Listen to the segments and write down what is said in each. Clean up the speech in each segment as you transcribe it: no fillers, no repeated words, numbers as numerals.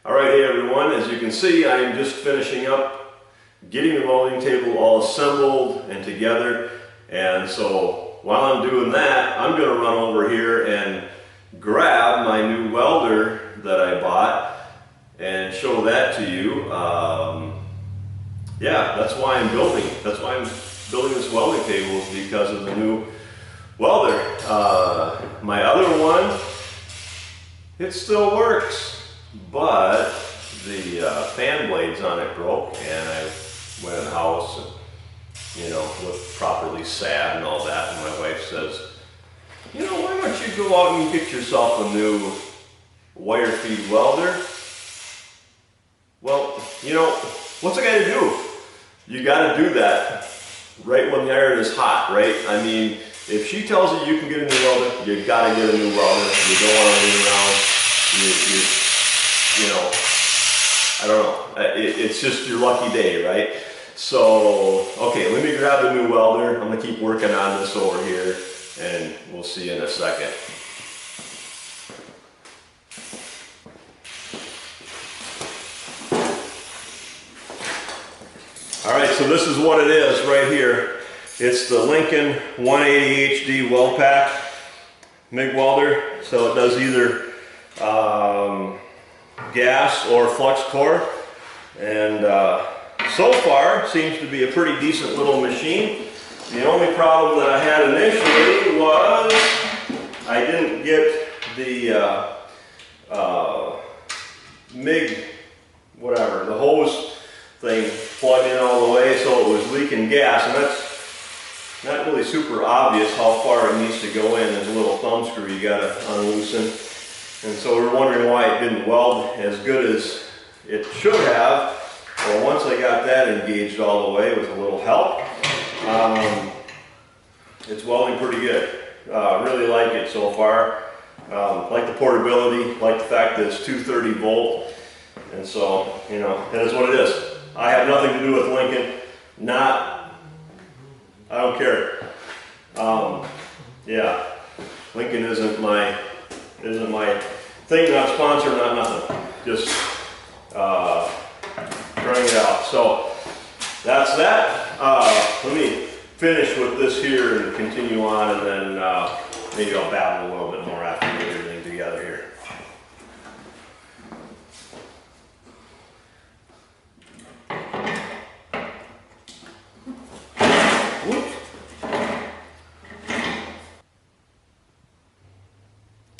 All right, hey everyone, as you can see, I am just finishing up getting the welding table all assembled and together. And so while I'm doing that, I'm going to run over here and grab my new welder that I bought and show that to you. Yeah, that's why I'm building. That's why I'm building this welding table, is because of the new welder. My other one, it still works. But the fan blades on it broke, and I went in the house and, looked properly sad and all that, and my wife says, why don't you go out and get yourself a new wire feed welder? Well, what's it got to do? You got to do that right when the iron is hot, right? I mean, if she tells you can get a new welder, you got to get a new welder. You don't want to leave around. I don't know. It's just your lucky day, right? So, okay, let me grab the new welder. I'm going to keep working on this over here, and we'll see you in a second. All right, so this is what it is right here. It's the Lincoln 180 HD weld pack MIG welder. So it does either gas or flux core, and so far seems to be a pretty decent little machine. The only problem that I had initially was I didn't get the MIG, whatever, the hose thing plugged in all the way, so it was leaking gas, and that's not really super obvious how far it needs to go in. There's a little thumb screw you gotta unloosen. And so we were wondering why it didn't weld as good as it should have. Well, once I got that engaged all the way with a little help, it's welding pretty good. Really like it so far. Like the portability, like the fact that it's 230 volt. And so, it is what it is. I have nothing to do with Lincoln. I don't care. Yeah, Lincoln isn't my thing, not sponsor, not nothing. Just trying it out. So that's that. Let me finish with this here and continue on, and then maybe I'll babble a little bit more after we get everything together here.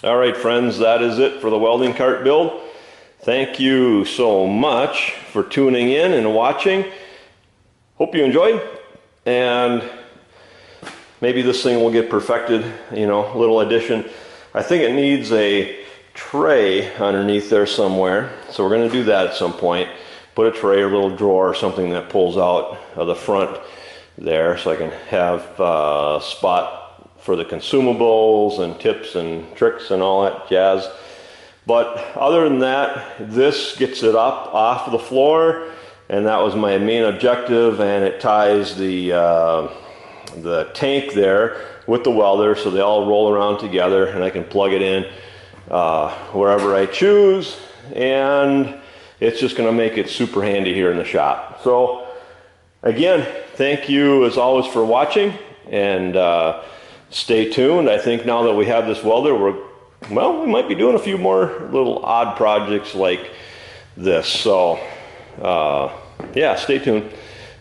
All right, friends, that is it for the welding cart build. Thank you so much for tuning in and watching. Hope you enjoyed, and maybe this thing will get perfected, a little addition. I think it needs a tray underneath there somewhere, so we're going to do that at some point. Put a tray or a little drawer or something that pulls out of the front there, so I can have a spot for the consumables and tips and tricks and all that jazz. But other than that, this gets it up off the floor, and that was my main objective, and it ties the tank there with the welder, so they all roll around together, and I can plug it in wherever I choose, and it's just going to make it super handy here in the shop. So again, thank you as always for watching, and stay tuned. I think now that we have this welder, we might be doing a few more little odd projects like this. So yeah, stay tuned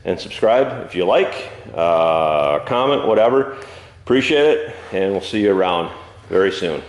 and subscribe if you like, comment, whatever. Appreciate it, and we'll see you around very soon.